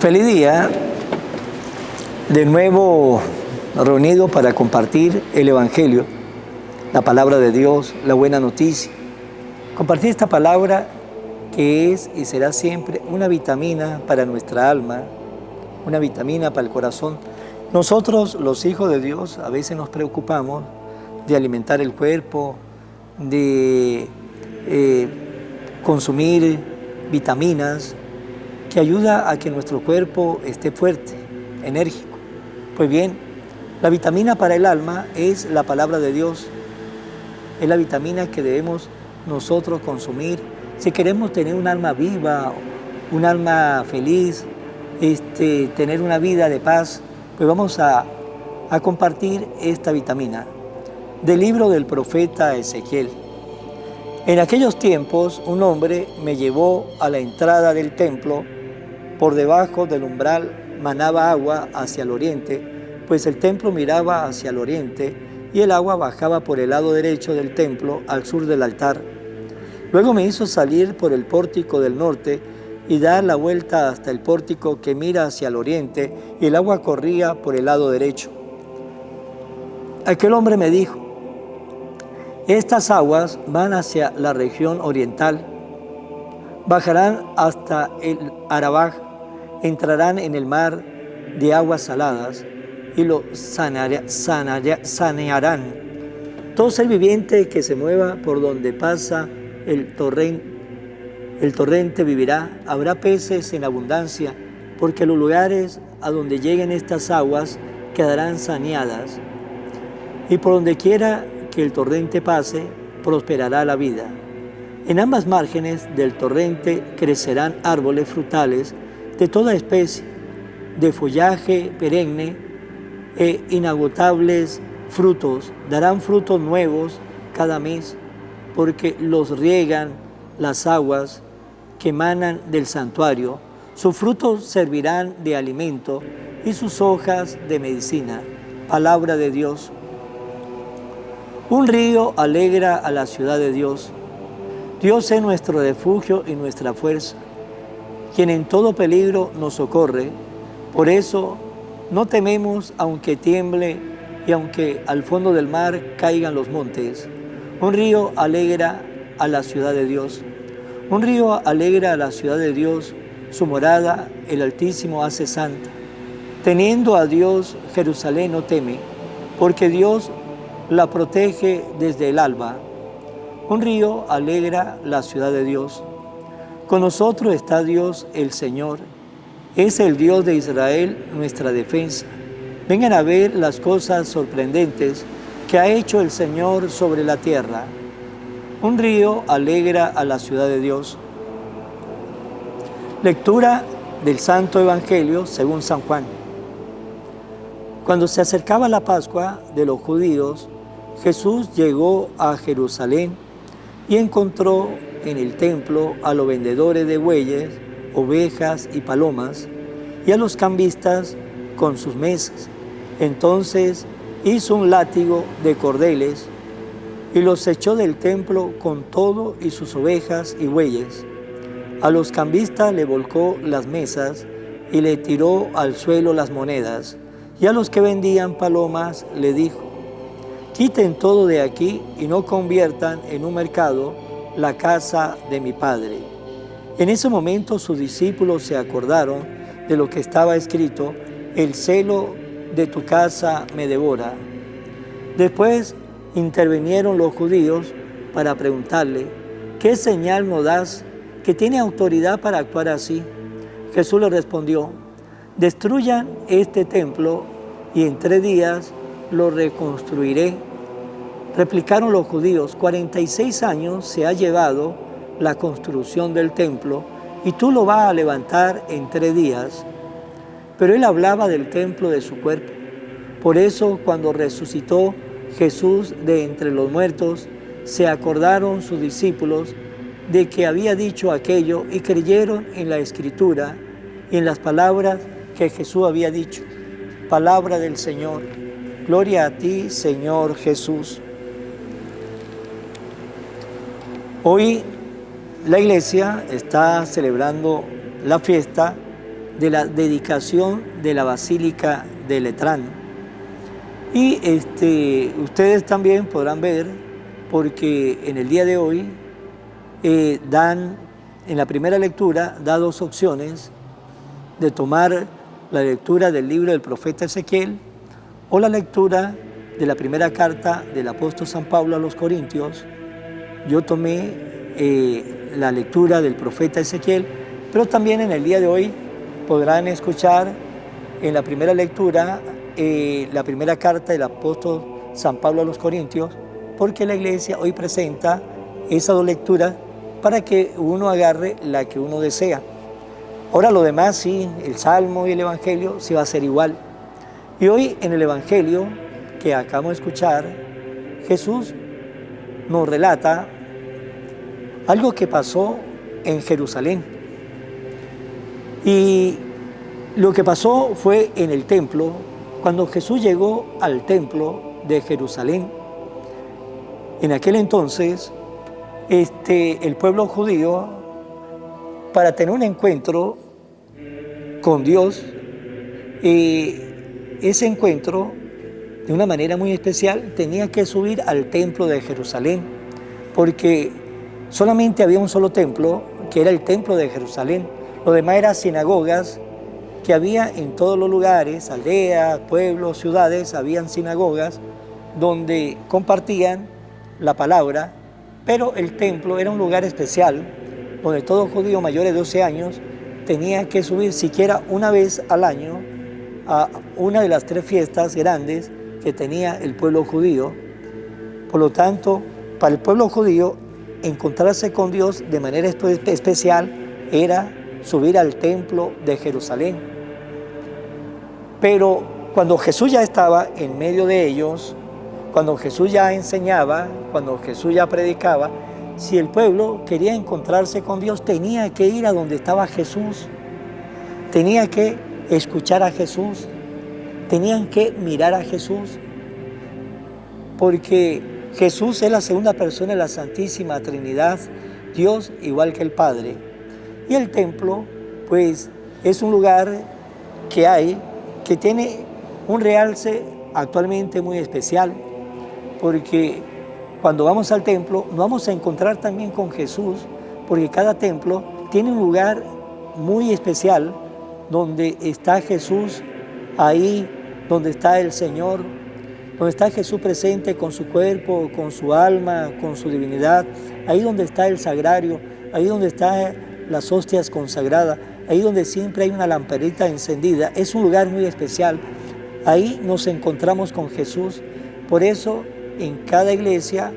Feliz día, de nuevo reunido para compartir el Evangelio, la palabra de Dios, la buena noticia. Compartir esta palabra que es y será siempre una vitamina para nuestra alma, una vitamina para el corazón. Nosotros, los hijos de Dios, a veces nos preocupamos de alimentar el cuerpo, de consumir vitaminas, que ayuda a que nuestro cuerpo esté fuerte, enérgico. Pues bien, la vitamina para el alma es la palabra de Dios. Es la vitamina que debemos nosotros consumir si queremos tener un alma viva, un alma feliz, tener una vida de paz. Pues vamos a compartir esta vitamina del libro del profeta Ezequiel. En aquellos tiempos, un hombre me llevó a la entrada del templo. Por debajo del umbral manaba agua hacia el oriente, pues el templo miraba hacia el oriente y el agua bajaba por el lado derecho del templo al sur del altar. Luego me hizo salir por el pórtico del norte y dar la vuelta hasta el pórtico que mira hacia el oriente, y el agua corría por el lado derecho. Aquel hombre me dijo: estas aguas van hacia la región oriental, bajarán hasta el Arabaj, entrarán en el mar de aguas saladas y lo sanearán. Todo ser viviente que se mueva por donde pasa el torrente vivirá. Habrá peces en abundancia, porque los lugares a donde lleguen estas aguas quedarán saneadas. Y por donde quiera que el torrente pase, prosperará la vida. En ambas márgenes del torrente crecerán árboles frutales de toda especie, de follaje perenne e inagotables frutos. Darán frutos nuevos cada mes, porque los riegan las aguas que emanan del santuario. Sus frutos servirán de alimento y sus hojas de medicina. Palabra de Dios. Un río alegra a la ciudad de Dios. Dios es nuestro refugio y nuestra fuerza, quien en todo peligro nos socorre. Por eso no tememos aunque tiemble y aunque al fondo del mar caigan los montes. Un río alegra a la ciudad de Dios. Un río alegra a la ciudad de Dios, su morada el Altísimo hace santa. Teniendo a Dios, Jerusalén no teme, porque Dios la protege desde el alba. Un río alegra la ciudad de Dios. Con nosotros está Dios el Señor. Es el Dios de Israel nuestra defensa. Vengan a ver las cosas sorprendentes que ha hecho el Señor sobre la tierra. Un río alegra a la ciudad de Dios. Lectura del Santo Evangelio según San Juan. Cuando se acercaba la Pascua de los judíos, Jesús llegó a Jerusalén y encontró en el templo a los vendedores de bueyes, ovejas y palomas, y a los cambistas con sus mesas. Entonces hizo un látigo de cordeles y los echó del templo con todo y sus ovejas y bueyes. A los cambistas le volcó las mesas y le tiró al suelo las monedas, y a los que vendían palomas le dijo: quiten todo de aquí y no conviertan en un mercado la casa de mi Padre. En ese momento sus discípulos se acordaron de lo que estaba escrito: el celo de tu casa me devora. Después intervinieron los judíos para preguntarle: ¿qué señal nos das que tiene autoridad para actuar así? Jesús le respondió: destruyan este templo y en 3 días lo reconstruiré. Replicaron los judíos: 46 años se ha llevado la construcción del templo y tú lo vas a levantar en 3 días. Pero él hablaba del templo de su cuerpo. Por eso, cuando resucitó Jesús de entre los muertos, se acordaron sus discípulos de que había dicho aquello y creyeron en la Escritura y en las palabras que Jesús había dicho. Palabra del Señor. Gloria a ti, Señor Jesús. Hoy la iglesia está celebrando la fiesta de la dedicación de la Basílica de Letrán. Y ustedes también podrán ver, porque en el día de hoy en la primera lectura, da dos opciones de tomar la lectura del libro del profeta Ezequiel o la lectura de la primera carta del apóstol San Pablo a los Corintios. Yo tomé la lectura del profeta Ezequiel, pero también en el día de hoy podrán escuchar en la primera lectura la primera carta del apóstol San Pablo a los Corintios, porque la iglesia hoy presenta esas dos lecturas para que uno agarre la que uno desea. Ahora lo demás, sí, el Salmo y el Evangelio sí va a ser igual. Y hoy en el Evangelio que acabamos de escuchar, Jesús nos relata algo que pasó en Jerusalén. Y lo que pasó fue en el templo, cuando Jesús llegó al templo de Jerusalén. En aquel entonces, el pueblo judío, para tener un encuentro con Dios, ese encuentro, de una manera muy especial, tenía que subir al templo de Jerusalén, porque solamente había un solo templo, que era el templo de Jerusalén. Lo demás eran sinagogas que había en todos los lugares, aldeas, pueblos, ciudades, habían sinagogas donde compartían la palabra, pero el templo era un lugar especial donde todo judío mayor de 12 años tenía que subir siquiera una vez al año a una de las 3 fiestas grandes que tenía el pueblo judío. Por lo tanto, para el pueblo judío, encontrarse con Dios de manera especial era subir al templo de Jerusalén. Pero cuando Jesús ya estaba en medio de ellos, cuando Jesús ya enseñaba, cuando Jesús ya predicaba, si el pueblo quería encontrarse con Dios, tenía que ir a donde estaba Jesús, tenía que escuchar a Jesús, tenían que mirar a Jesús, porque Jesús es la segunda persona de la Santísima Trinidad, Dios igual que el Padre. Y el templo, pues, es un lugar que tiene un realce actualmente muy especial, porque cuando vamos al templo nos vamos a encontrar también con Jesús, porque cada templo tiene un lugar muy especial donde está Jesús, ahí donde está el Señor, donde está Jesús presente con su cuerpo, con su alma, con su divinidad, ahí donde está el sagrario, ahí donde están las hostias consagradas, ahí donde siempre hay una lamparita encendida. Es un lugar muy especial, ahí nos encontramos con Jesús. Por eso en cada iglesia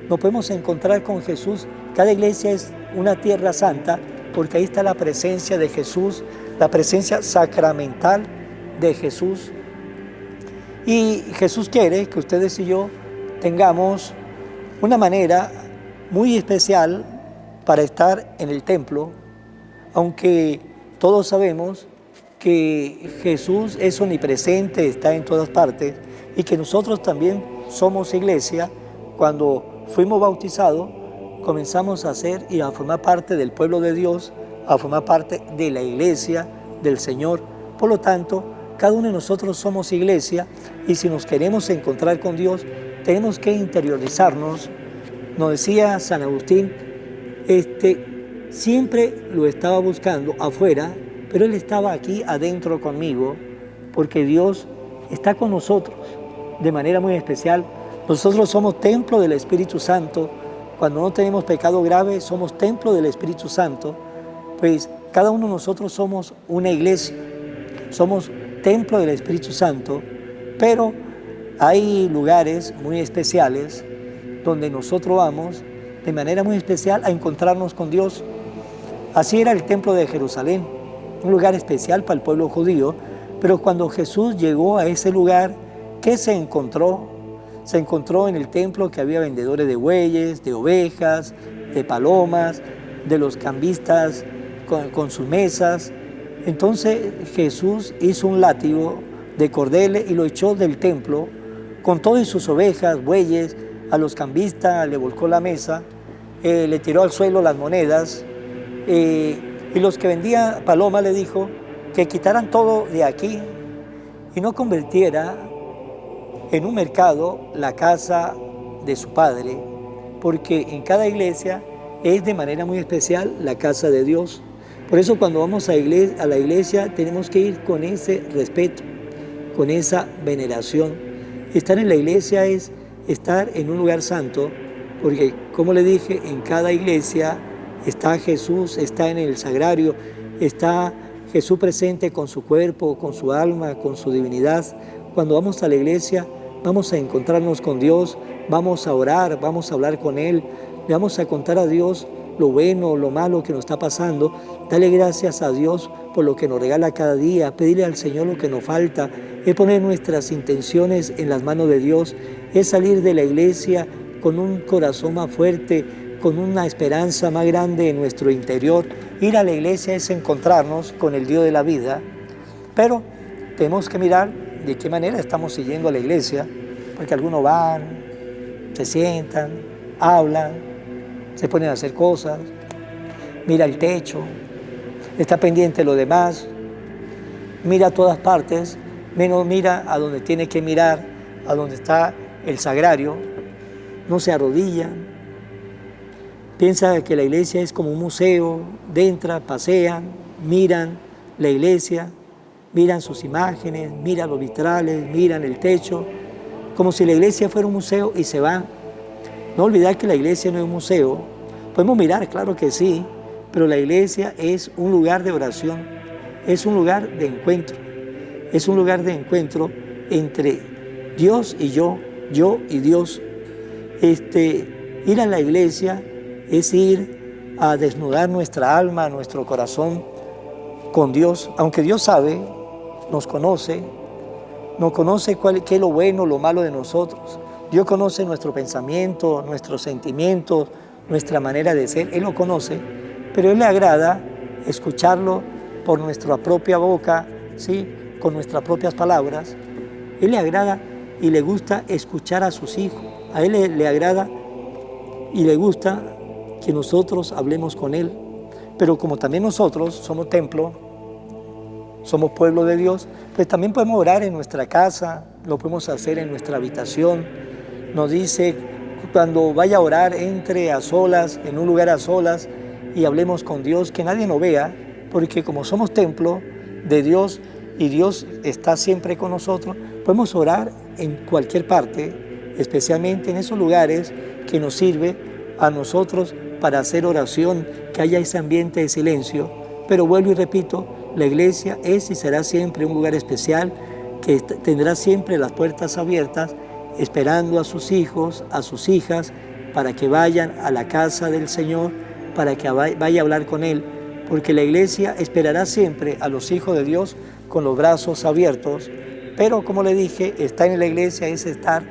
nos podemos encontrar con Jesús. Cada iglesia es una tierra santa, porque ahí está la presencia de Jesús, la presencia sacramental de Jesús. Y Jesús quiere que ustedes y yo tengamos una manera muy especial para estar en el templo, aunque todos sabemos que Jesús es omnipresente, está en todas partes, y que nosotros también somos iglesia. Cuando fuimos bautizados, comenzamos a ser y a formar parte del pueblo de Dios, a formar parte de la iglesia del Señor. Por lo tanto, cada uno de nosotros somos iglesia, y si nos queremos encontrar con Dios, tenemos que interiorizarnos. Nos decía San Agustín, siempre lo estaba buscando afuera, pero Él estaba aquí adentro conmigo, porque Dios está con nosotros de manera muy especial. Nosotros somos templo del Espíritu Santo. Cuando no tenemos pecado grave, somos templo del Espíritu Santo. Pues cada uno de nosotros somos una iglesia, somos templo del Espíritu Santo, pero hay lugares muy especiales donde nosotros vamos de manera muy especial a encontrarnos con Dios. Así era el templo de Jerusalén, un lugar especial para el pueblo judío, pero cuando Jesús llegó a ese lugar, ¿qué se encontró? Se encontró en el templo que había vendedores de bueyes, de ovejas, de palomas, de los cambistas con sus mesas. Entonces Jesús hizo un látigo de cordeles y lo echó del templo con todas sus ovejas, bueyes, a los cambistas le volcó la mesa, le tiró al suelo las monedas, y los que vendían palomas le dijo que quitaran todo de aquí y no convirtiera en un mercado la casa de su Padre, porque en cada iglesia es de manera muy especial la casa de Dios. Por eso cuando vamos a la iglesia tenemos que ir con ese respeto, con esa veneración. Estar en la iglesia es estar en un lugar santo, porque como le dije, en cada iglesia está Jesús, está en el sagrario, está Jesús presente con su cuerpo, con su alma, con su divinidad. Cuando vamos a la iglesia vamos a encontrarnos con Dios, vamos a orar, vamos a hablar con Él, le vamos a contar a Dios lo bueno, lo malo que nos está pasando. Dale gracias a Dios por lo que nos regala cada día, pedirle al Señor lo que nos falta, es poner nuestras intenciones en las manos de Dios, es salir de la iglesia con un corazón más fuerte, con una esperanza más grande en nuestro interior. Ir a la iglesia es encontrarnos con el Dios de la vida, pero tenemos que mirar de qué manera estamos siguiendo a la iglesia, porque algunos van, se sientan, hablan, se ponen a hacer cosas, mira el techo, está pendiente de lo demás, mira a todas partes, menos mira a donde tiene que mirar, a donde está el sagrario, no se arrodillan, piensa que la iglesia es como un museo, entran, pasean, miran la iglesia, miran sus imágenes, miran los vitrales, miran el techo, como si la iglesia fuera un museo y se van. No olvidar que la iglesia no es un museo. Podemos mirar, claro que sí, pero la iglesia es un lugar de oración, es un lugar de encuentro, es un lugar de encuentro entre Dios y yo y Dios. Ir a la iglesia es ir a desnudar nuestra alma, nuestro corazón con Dios, aunque Dios sabe, nos conoce qué es lo bueno, lo malo de nosotros. Dios conoce nuestro pensamiento, nuestros sentimientos, nuestra manera de ser, Él lo conoce, pero a Él le agrada escucharlo por nuestra propia boca, ¿sí? Con nuestras propias palabras. Él le agrada y le gusta escuchar a sus hijos, a Él le agrada y le gusta que nosotros hablemos con Él, pero como también nosotros somos templo, somos pueblo de Dios, pues también podemos orar en nuestra casa, lo podemos hacer en nuestra habitación. Nos dice, cuando vaya a orar, entre a solas, en un lugar a solas, y hablemos con Dios, que nadie nos vea, porque como somos templo de Dios y Dios está siempre con nosotros, podemos orar en cualquier parte, especialmente en esos lugares que nos sirve a nosotros para hacer oración, que haya ese ambiente de silencio. Pero vuelvo y repito, la iglesia es y será siempre un lugar especial que tendrá siempre las puertas abiertas, esperando a sus hijos, a sus hijas, para que vayan a la casa del Señor, para que vaya a hablar con Él, porque la iglesia esperará siempre a los hijos de Dios con los brazos abiertos, pero como le dije, estar en la iglesia es estar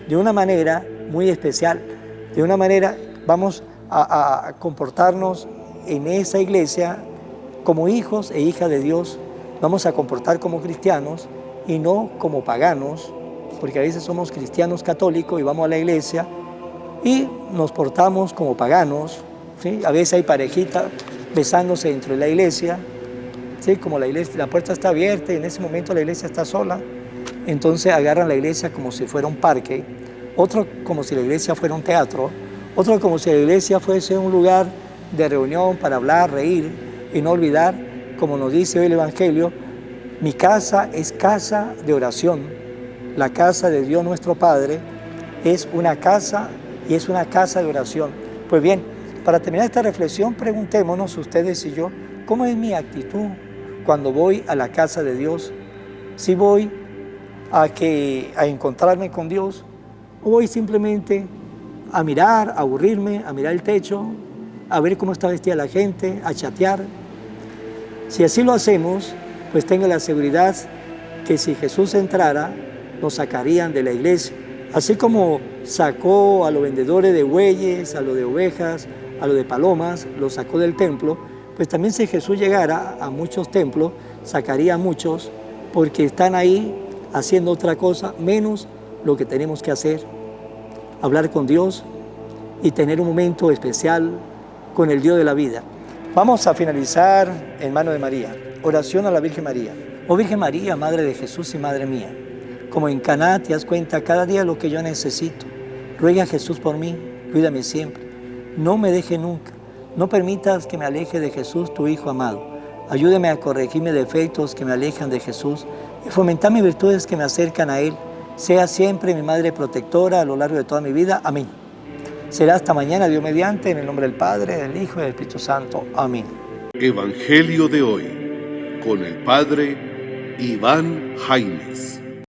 de una manera muy especial, de una manera vamos a comportarnos en esa iglesia como hijos e hijas de Dios, vamos a comportar como cristianos y no como paganos, porque a veces somos cristianos católicos y vamos a la iglesia y nos portamos como paganos, ¿sí? A veces hay parejitas besándose dentro de la iglesia, ¿sí? Como la puerta está abierta y en ese momento la iglesia está sola, entonces agarran la iglesia como si fuera un parque, otro como si la iglesia fuera un teatro, otro como si la iglesia fuese un lugar de reunión para hablar, reír y no olvidar, como nos dice hoy el Evangelio, mi casa es casa de oración. La casa de Dios nuestro Padre es una casa y es una casa de oración. Pues bien, para terminar esta reflexión, preguntémonos ustedes y yo, ¿cómo es mi actitud cuando voy a la casa de Dios? ¿Si voy a encontrarme con Dios o voy simplemente a mirar, a aburrirme, a mirar el techo, a ver cómo está vestida la gente, a chatear? Si así lo hacemos, pues tenga la seguridad que si Jesús entrara, nos sacarían de la iglesia. Así como sacó a los vendedores de bueyes, a los de ovejas, a los de palomas, los sacó del templo, pues también si Jesús llegara a muchos templos, sacaría a muchos, porque están ahí haciendo otra cosa, menos lo que tenemos que hacer, hablar con Dios y tener un momento especial con el Dios de la vida. Vamos a finalizar en mano de María. Oración a la Virgen María. Oh Virgen María, Madre de Jesús y Madre mía, como en Caná te das cuenta cada día lo que yo necesito. Ruega a Jesús por mí, cuídame siempre. No me deje nunca. No permitas que me aleje de Jesús, tu Hijo amado. Ayúdame a corregir mis defectos que me alejan de Jesús y fomentar mis virtudes que me acercan a Él. Sea siempre mi Madre protectora a lo largo de toda mi vida. Amén. Será hasta mañana, Dios mediante, en el nombre del Padre, del Hijo y del Espíritu Santo. Amén. Evangelio de hoy, con el Padre Iván Jaimes.